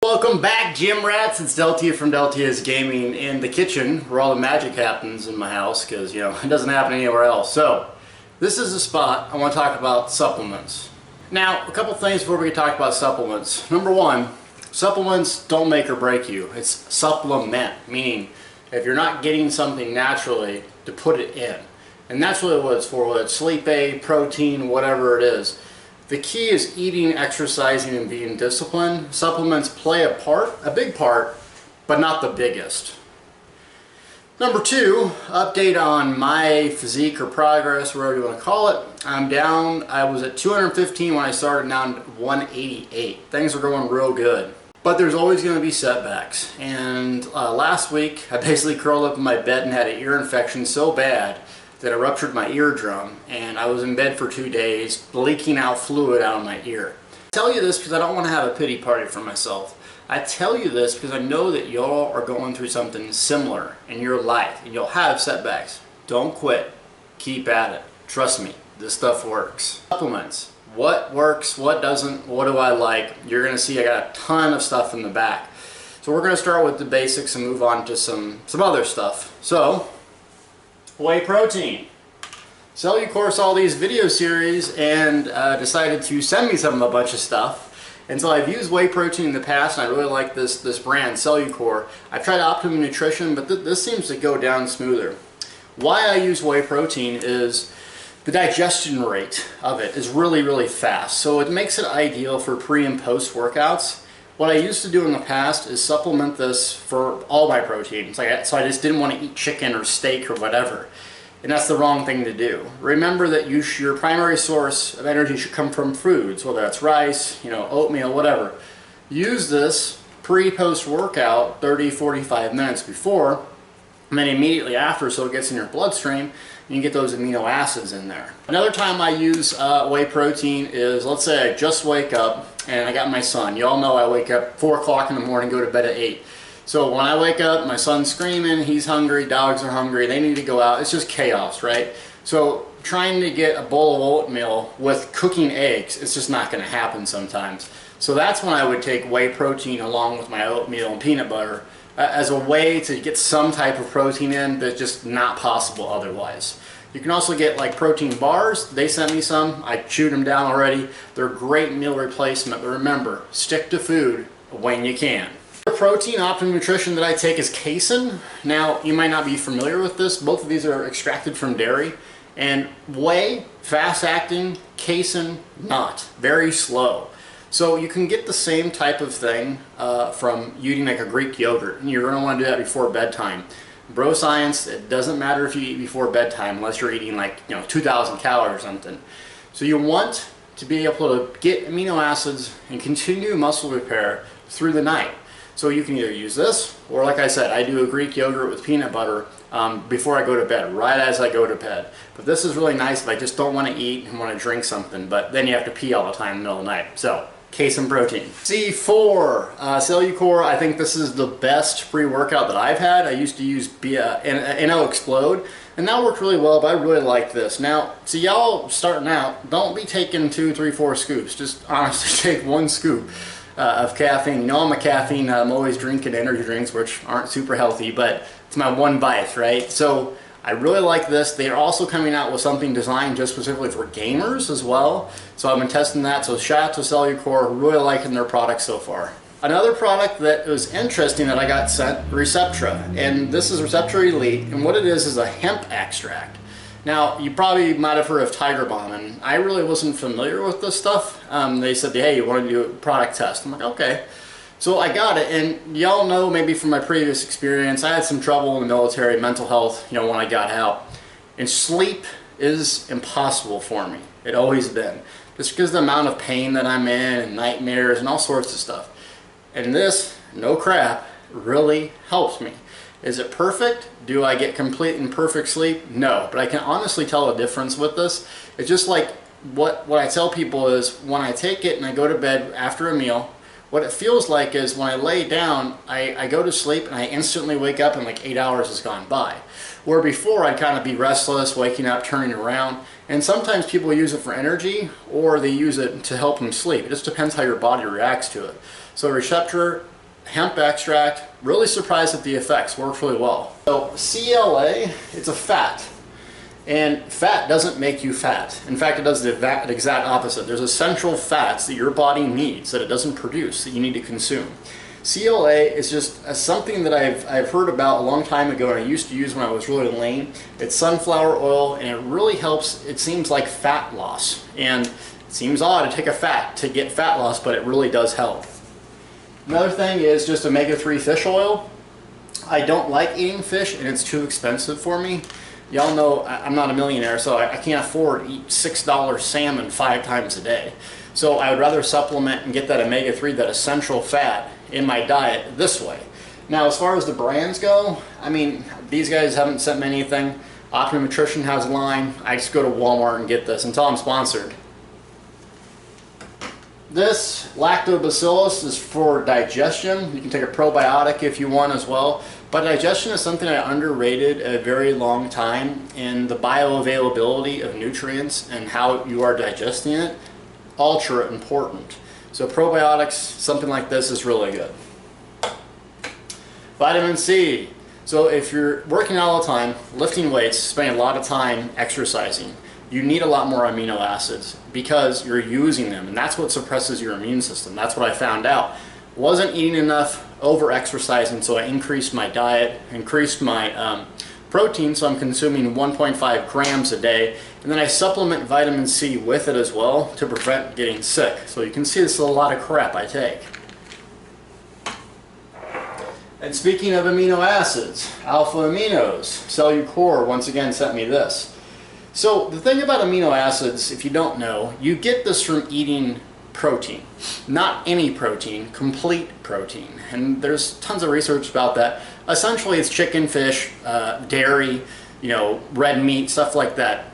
Welcome back, gym rats. It's Deltia from Deltia's Gaming in the kitchen, where all the magic happens in my house, because you know it doesn't happen anywhere else. So this is the spot I want to talk about supplements. Now, a couple things before we talk about supplements. Number one, supplements don't make or break you. It's supplement, meaning if you're not getting something naturally, to put it in. And that's really what it's for, whether it's sleep aid, protein, whatever it is. The key is eating, exercising, and being disciplined. Supplements play a part, a big part, but not the biggest. Number two, update on my physique or progress, whatever you want to call it. I'm down, I was at 215 when I started, now I'm 188. Things are going real good. But there's always going to be setbacks. And last week, I basically curled up in my bed and had an ear infection so bad that I ruptured my eardrum, and I was in bed for 2 days, leaking out fluid out of my ear. I tell you this because I don't want to have a pity party for myself. I tell you this because I know that y'all are going through something similar in your life, and you'll have setbacks. Don't quit. Keep at it. Trust me, this stuff works. Supplements. What works, what doesn't, what do I like? You're going to see I got a ton of stuff in the back. So we're going to start with the basics and move on to some other stuff. So, Whey Protein. Cellucor saw these video series and decided to send me a bunch of stuff. And so I've used Whey Protein in the past, and I really like this brand, Cellucor. I've tried Optimum Nutrition, but this seems to go down smoother. Why I use Whey Protein is the digestion rate of it is really, really fast. So it makes it ideal for pre and post workouts. What I used to do in the past is supplement this for all my proteins. So I just didn't want to eat chicken or steak or whatever. And that's the wrong thing to do. Remember that your primary source of energy should come from foods, whether that's rice, oatmeal, whatever. Use this pre-post workout 30-45 minutes before, and then immediately after, so it gets in your bloodstream and you get those amino acids in there. Another time I use whey protein is, let's say I just wake up and I got my son. You all know I wake up 4 o'clock in the morning, go to bed at 8. So when I wake up, my son's screaming, he's hungry, dogs are hungry, they need to go out. It's just chaos, right? So trying to get a bowl of oatmeal with cooking eggs, it's just not going to happen sometimes. So that's when I would take whey protein along with my oatmeal and peanut butter as a way to get some type of protein in that's just not possible otherwise. You can also get like protein bars. They sent me some. I chewed them down already. They're a great meal replacement, but remember, stick to food when you can. The protein Optimum Nutrition that I take is casein. Now, you might not be familiar with this. Both of these are extracted from dairy. And whey, fast-acting, casein, not. Very slow. So you can get the same type of thing from eating like a Greek yogurt. And you're going to want to do that before bedtime. Bro science, it doesn't matter if you eat before bedtime unless you're eating like 2,000 calories or something. So you want to be able to get amino acids and continue muscle repair through the night. So you can either use this, or like I said, I do a Greek yogurt with peanut butter before I go to bed, right as I go to bed. But this is really nice if I just don't want to eat and want to drink something, but then you have to pee all the time in the middle of the night. So, casein protein. C4, Cellucor, I think this is the best pre-workout that I've had. I used to use Amino Explode, and that worked really well, but I really like this. Now, so y'all starting out, don't be taking 2, 3, 4 scoops. Just honestly take 1 scoop of caffeine. You know I'm a caffeine, I'm always drinking energy drinks, which aren't super healthy, but it's my 1 bite, right? So I really like this. They are also coming out with something designed just specifically for gamers as well. So I've been testing that. So shout out to Cellucor, really liking their product so far. Another product that was interesting that I got sent, Receptra. And this is Receptra Elite. And what it is a hemp extract. Now, you probably might have heard of Tiger Balm, and I really wasn't familiar with this stuff. They said, hey, you want to do a product test? I'm like, okay. So I got it, and y'all know maybe from my previous experience, I had some trouble in the military, mental health, when I got out. And sleep is impossible for me. It always been. Just because of the amount of pain that I'm in, and nightmares, and all sorts of stuff. And this, no crap, really helps me. Is it perfect? Do I get complete and perfect sleep? No, but I can honestly tell a difference with this. It's just like what I tell people is when I take it and I go to bed after a meal, what it feels like is when I lay down, I go to sleep and I instantly wake up and like 8 hours has gone by. Where before I'd kind of be restless, waking up, turning around, and sometimes people use it for energy or they use it to help them sleep. It just depends how your body reacts to it. So Receptor, hemp extract. Really surprised at the effects, works really well. So CLA, it's a fat. And fat doesn't make you fat. In fact, it does the exact opposite. There's essential fats that your body needs that it doesn't produce that you need to consume. CLA is just something that I've heard about a long time ago and I used to use when I was really lean. It's sunflower oil and it really helps, it seems like fat loss. And it seems odd to take a fat to get fat loss, but it really does help. Another thing is just omega-3 fish oil. I don't like eating fish and it's too expensive for me. Y'all know I'm not a millionaire, so I can't afford to eat $6 salmon 5 times a day. So I would rather supplement and get that omega-3, that essential fat, in my diet this way. Now, as far as the brands go, I mean, these guys haven't sent me anything. Optimum Nutrition has a line. I just go to Walmart and get this until I'm sponsored. This lactobacillus is for digestion. You can take a probiotic if you want as well. But digestion is something I underrated a very long time, and the bioavailability of nutrients and how you are digesting it, ultra important. So probiotics, something like this is really good. Vitamin C. So if you're working out all the time, lifting weights, spending a lot of time exercising, you need a lot more amino acids because you're using them, and that's what suppresses your immune system. That's what I found out. Wasn't eating enough, over exercising, so I increased my diet, increased my protein, so I'm consuming 1.5 grams a day, and then I supplement vitamin C with it as well to prevent getting sick. So you can see this is a lot of crap I take. And speaking of amino acids, alpha aminos, Cellucor once again sent me this. So the thing about amino acids, if you don't know, you get this from eating protein. Not any protein, complete protein. And there's tons of research about that. Essentially it's chicken, fish, dairy, you know, red meat, stuff like that.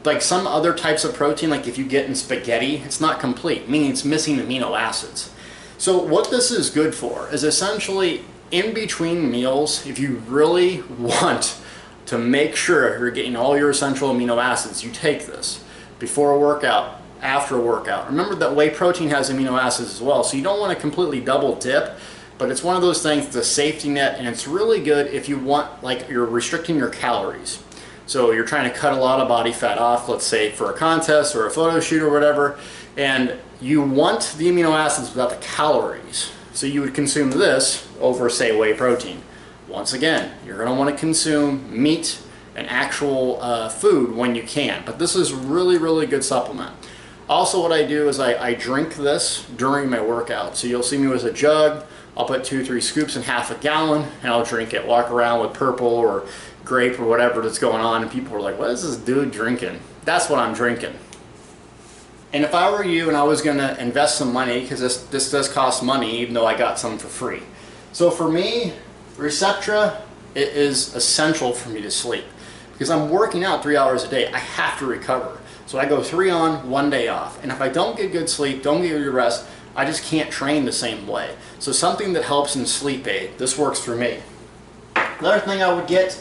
Like some other types of protein, like if you get in spaghetti, it's not complete, meaning it's missing amino acids. So what this is good for is essentially in between meals, if you really want to make sure you're getting all your essential amino acids, you take this before a workout, after a workout. Remember that whey protein has amino acids as well, so you don't want to completely double dip, but it's one of those things, it's a safety net, and it's really good if you want, like, you're restricting your calories. So you're trying to cut a lot of body fat off, let's say for a contest or a photo shoot or whatever, and you want the amino acids without the calories. So you would consume this over, say, whey protein. Once again, you're going to want to consume meat and actual food when you can, but this is really, really good supplement. Also, what I do is I drink this during my workout. So you'll see me with a jug. I'll put 2-3 scoops in half a gallon and I'll drink it. Walk around with purple or grape or whatever that's going on, and people are like, what is this dude drinking? That's what I'm drinking. And if I were you and I was going to invest some money, because this does cost money even though I got some for free. So for me, Receptra, it is essential for me to sleep. Because I'm working out 3 hours a day, I have to recover. So I go 3 on, 1 day off. And if I don't get good sleep, don't get good rest, I just can't train the same way. So something that helps in sleep aid, this works for me. Another thing I would get,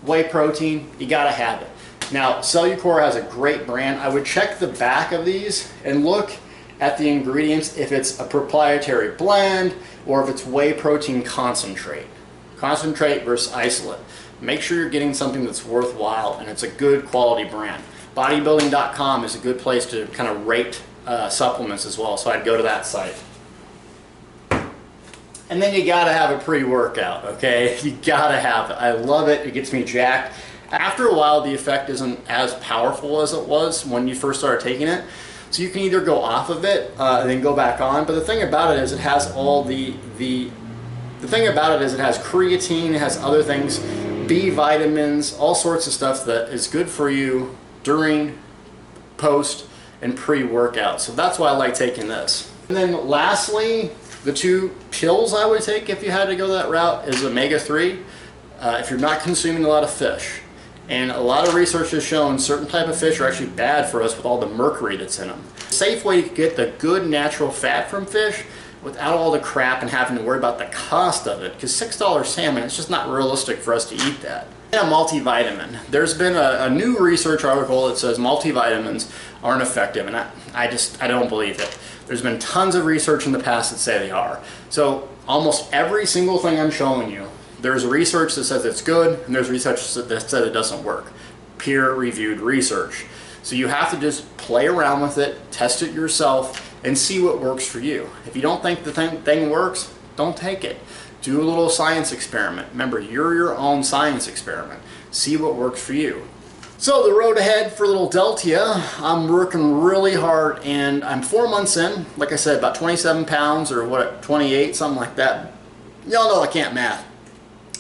whey protein, you gotta have it. Now, Cellucor has a great brand. I would check the back of these and look at the ingredients if it's a proprietary blend or if it's whey protein concentrate. Concentrate versus isolate. Make sure you're getting something that's worthwhile and it's a good quality brand. Bodybuilding.com is a good place to kind of rate supplements as well, so I'd go to that site. And then you gotta have a pre-workout, okay? You gotta have it. I love it, it gets me jacked. After a while, the effect isn't as powerful as it was when you first started taking it. So you can either go off of it and then go back on, but the thing about it is it has all the thing about it is it has creatine, it has other things, B vitamins, all sorts of stuff that is good for you during, post, and pre-workout. So that's why I like taking this. And then lastly, the 2 pills I would take if you had to go that route is omega-3. If you're not consuming a lot of fish. And a lot of research has shown certain type of fish are actually bad for us with all the mercury that's in them. Safe way to get the good natural fat from fish without all the crap and having to worry about the cost of it, because $6 salmon, it's just not realistic for us to eat that. A multivitamin. There's been a new research article that says multivitamins aren't effective, and I don't believe it. There's been tons of research in the past that say they are. So almost every single thing I'm showing you, there's research that says it's good, and there's research that says it doesn't work. Peer-reviewed research. So you have to just play around with it, test it yourself, and see what works for you. If you don't think the thing works, don't take it. Do a little science experiment. Remember, you're your own science experiment. See what works for you. So the road ahead for little Deltia, I'm working really hard, and I'm 4 months in. Like I said, about 27 pounds or what, 28, something like that. Y'all know I can't math.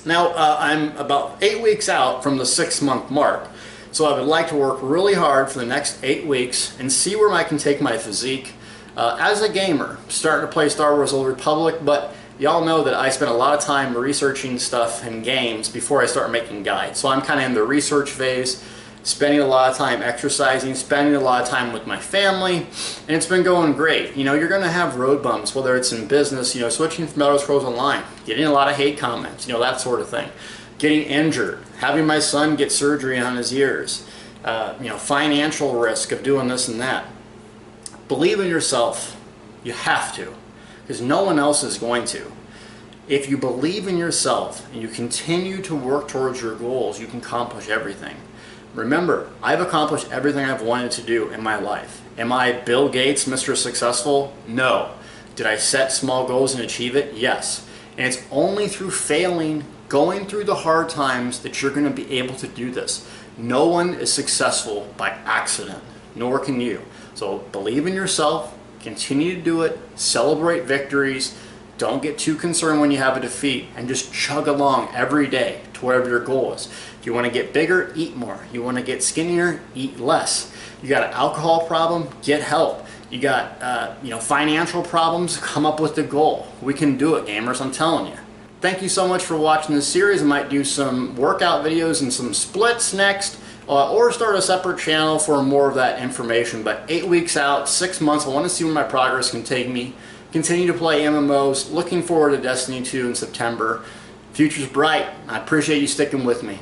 Now I'm about 8 weeks out from the 6-month mark. So I would like to work really hard for the next 8 weeks and see where I can take my physique. As a gamer, starting to play Star Wars Old Republic, but y'all know that I spend a lot of time researching stuff in games before I start making guides. So I'm kind of in the research phase, spending a lot of time exercising, spending a lot of time with my family, and it's been going great. You know, you're going to have road bumps, whether it's in business, you know, switching from Elder Scrolls Online, getting a lot of hate comments, you know, that sort of thing. Getting injured, having my son get surgery on his ears, you know, financial risk of doing this and that. Believe in yourself. You have to, because no one else is going to. If you believe in yourself and you continue to work towards your goals, you can accomplish everything. Remember, I've accomplished everything I've wanted to do in my life. Am I Bill Gates, Mr. Successful? No. Did I set small goals and achieve it? Yes. And it's only through failing, going through the hard times, that you're going to be able to do this. No one is successful by accident, nor can you. So believe in yourself, continue to do it, celebrate victories, don't get too concerned when you have a defeat, and just chug along every day to whatever your goal is. If you want to get bigger, eat more. You want to get skinnier, eat less. You got an alcohol problem, get help. You got you know, financial problems, come up with the goal. We can do it, gamers, I'm telling you. Thank you so much for watching this series. I might do some workout videos and some splits next, or start a separate channel for more of that information. But 8 weeks out, 6 months, I want to see where my progress can take me. Continue to play MMOs. Looking forward to Destiny 2 in September. Future's bright. I appreciate you sticking with me.